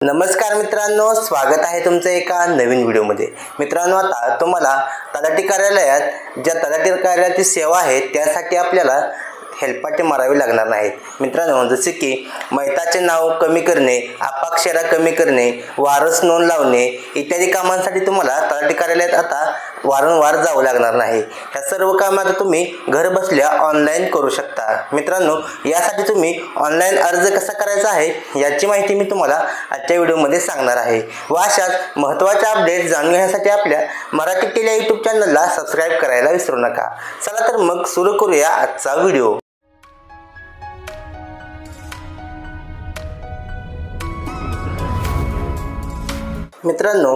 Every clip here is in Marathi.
नमस्कार मित्रांनो, स्वागत आहे तुमचं एका नवीन व्हिडिओमध्ये। मित्रांनो, आता तुम्हाला तलाठी कार्यालयात ज्या तलाठी कार्यालयाची सेवा आहे त्यासाठी आपल्याला हेलपाटे मारावे लागणार नाहीत। मित्रांनो, जसे की मैताचे नाव कमी करणे, अपाक्षरा कमी करणे, वारस नोंद लावणे इत्यादी कामांसाठी तुम्हाला तलाठी कार्यालयात आता वारंवार जावं लागणार नाही। ह्या सर्व कामे आता तुम्ही घर बसल्या ऑनलाईन करू शकता। मित्रांनो, यासाठी तुम्ही ऑनलाईन अर्ज कसा करायचा आहे याची माहिती मी तुम्हाला आजच्या व्हिडिओमध्ये सांगणार आहे। व अशाच महत्त्वाच्या अपडेट जाणून घेण्यासाठी आपल्या मराठी टेली यूट्यूब चॅनलला सबस्क्राईब करायला विसरू नका। चला तर मग सुरू करूया आजचा व्हिडिओ। मित्रांनो,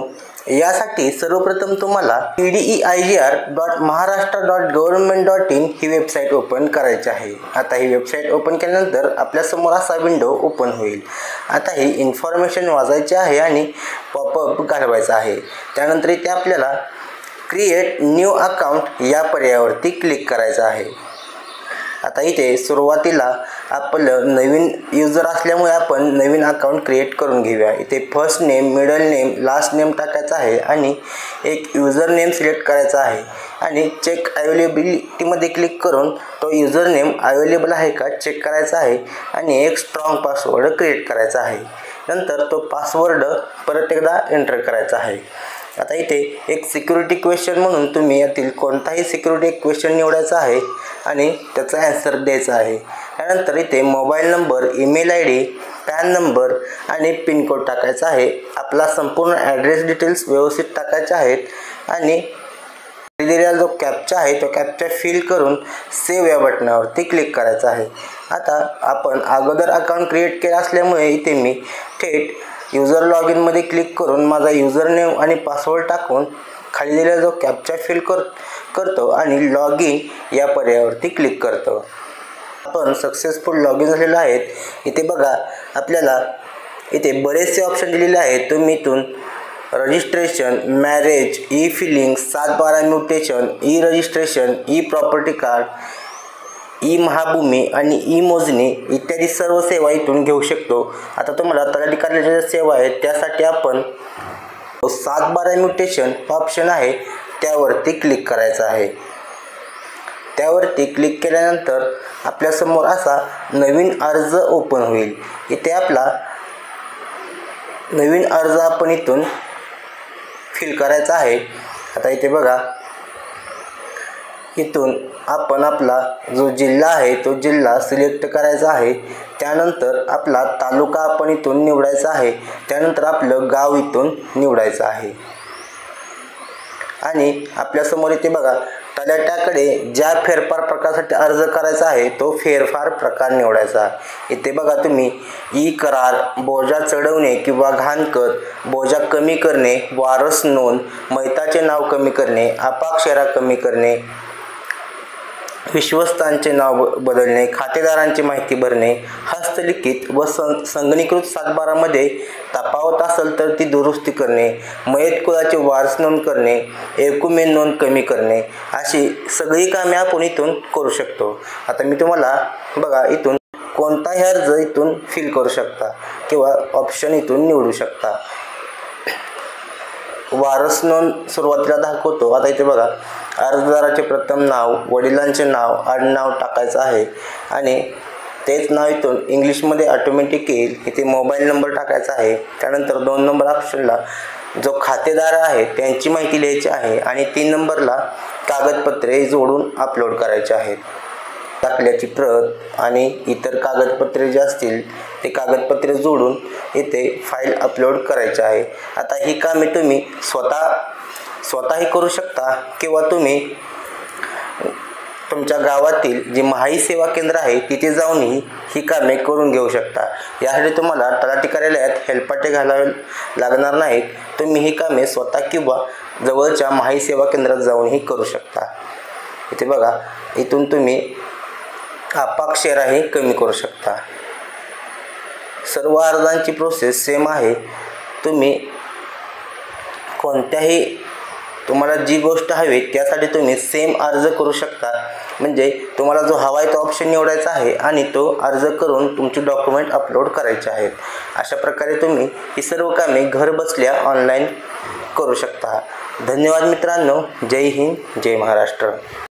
यासाठी सर्वप्रथम तुम्हाला pdeigr.maharashtra.government.in ही वेबसाईट ओपन करायची आहे। आता ही वेबसाईट ओपन केल्यानंतर आपल्या समोर असा विंडो ओपन होईल। आता ही इन्फॉर्मेशन वाचायची आहे आणि पॉपअप घालवायचा आहे। त्यानंतर इथे आपल्याला क्रिएट न्यू अकाउंट या पर्यायावरती क्लिक करायचं आहे। आता इथे सुरुवातीला आपलं नवीन यूजर असल्यामुळे आपण नवीन अकाउंट क्रिएट करून घेऊया। इथे first name, middle name, last name टाकायचा आहे आणि एक यूजर नेम सिलेक्ट करायचा आहे आणि चेक अवेलेबिलिटीमध्ये क्लिक करून तो यूजर नेम अवेलेबल आहे का चेक करायचा आहे आणि एक स्ट्रॉंग पासवर्ड क्रिएट करायचा आहे। नंतर तो पासवर्ड परत एकदा एंटर करायचा आहे। आता इथे एक सिक्युरिटी क्वेश्चन म्हणून तुम्ही यातील कोणताही सिक्युरिटी क्वेश्चन निवडायचा आहे आणि त्याचा आन्सर द्यायचा आहे। त्यानंतर इथे mobile number, email I D, pan number आणि पिन कोड टाकायचा आहे। आपला संपूर्ण ॲड्रेस डिटेल्स व्यवस्थित टाकायचे आहेत आणि दिलेला जो कॅप्चा आहे तो कॅप्चा फिल करून सेव्ह या बटनावरती क्लिक करायचा आहे। आता आपण अगोदर अकाउंट क्रिएट केलं असल्यामुळे इथे मी थेट यूजर लॉग इनमध्ये क्लिक करून माझा यूजर नेम आणि पासवर्ड टाकून खाली दिलेला जो कॅप्चा फिल करतो आणि लॉग इन या पर्यायावरती क्लिक करतो। आपण सक्सेसफुल लॉग इन झालेलो आहे। इथे बघा, आपल्याला इथे बरेचसे ऑप्शन दिलेले आहेत। तुम्ही इथून registration, marriage, E feeling, 7/12 mutation, E registration, E property card, E Mahabhumi आणि ई मोजणी इत्यादी सर्व सेवा इथून घेऊ शकतो। आता तुम्हाला तलाठी कार्यालयाच्या ज्या सेवा आहेत त्यासाठी आपण 7/12 म्युटेशन ऑप्शन आहे त्यावरती क्लिक करायचं आहे। त्यावरती क्लिक केल्यानंतर आपल्यासमोर असा नवीन अर्ज ओपन होईल। इथे आपला नवीन अर्ज आपण इथून फिल करायचा आहे। आता इथे बघा, इथून आपण आपला जो जिल्हा आहे तो जिल्हा सिलेक्ट करायचा आहे। त्यानंतर आपला तालुका आपण इथून निवडायचा आहे। त्यानंतर आपलं गाव इथून निवडायचं आहे आणि आपल्यासमोर इथे बघा, तलाट्याकडे ज्या फेरफार प्रकारासाठी अर्ज करायचा आहे तो फेरफार प्रकार निवडायचा। इथे बघा तुम्ही ई करार, बोजा चढवणे किंवा घाणखत, बोजा कमी करणे, वारस नोंद, मैताचे नाव कमी करणे, अपाक्षरा कमी करणे, विश्वस्तांचे नाव बदलणे, खातेदारांची माहिती भरणे, हस्तलिखित व संगणकीकृत 7/12 मध्ये तफावत असेल तर ती दुरुस्ती करणे, मयत कुळाचे वारस नोंद करणे, एकुमेन नोंद कमी करणे, अशी सगळी कामे आपण इथून करू शकतो। आता मी तुम्हाला बघा, इथून कोणताही अर्ज इथून फिल करू शकता किंवा ऑप्शन इथून निवडू शकता। वारस नोंद सुरुवातीला दाखवतो। आता इथे बघा, अर्जदाराचे प्रथम नाव, वडिलांचे नाव, आडनाव टाकायचं आहे आणि तेच नाव इथून इंग्लिशमध्ये ऑटोमॅटिक येईल। इथे मोबाईल नंबर टाकायचा आहे। त्यानंतर 2 नंबर ऑप्शनला जो खातेदार आहे त्यांची माहिती लिहायची आहे आणि 3 नंबरला कागदपत्रे जोडून अपलोड करायचे आहेत। दाखल्याची प्रत आणि इतर कागदपत्रे जे असतील ते कागदपत्रे जोडून इथे फाईल अपलोड करायची आहे। आता ही कामे तुम्ही स्वतःही करू शकता किंवा तुम्ही तुमच्या गावातील जी महाई सेवा केंद्र आहे तिथे जाऊनही ही कामे करून घेऊ शकता। यासाठी तुम्हाला तलाठी कार्यालयात हेलपाटे घालावे लागणार नाहीत। तुम्ही ही कामे स्वतः किंवा जवळच्या महाई सेवा केंद्रात जाऊनही करू शकता। इथे बघा, इथून तुम्ही अपाक्षराही कमी करू शकता। सर्व अर्जांची प्रोसेस सेम आहे। तुम्ही कोणत्याही तुम्हाला जी गोष्ट हवी त्यासाठी तुम्ही सेम अर्ज करू शकता। म्हणजे तुम्हाला जो हवा आहे तो ऑप्शन निवडायचा आहे आणि तो अर्ज करून तुमचे डॉक्युमेंट अपलोड करायचे आहेत. अशा प्रकारे तुम्ही ही सर्व कामे घर बसल्या ऑनलाईन करू शकता. धन्यवाद मित्रांनो. जय हिंद, जय महाराष्ट्र.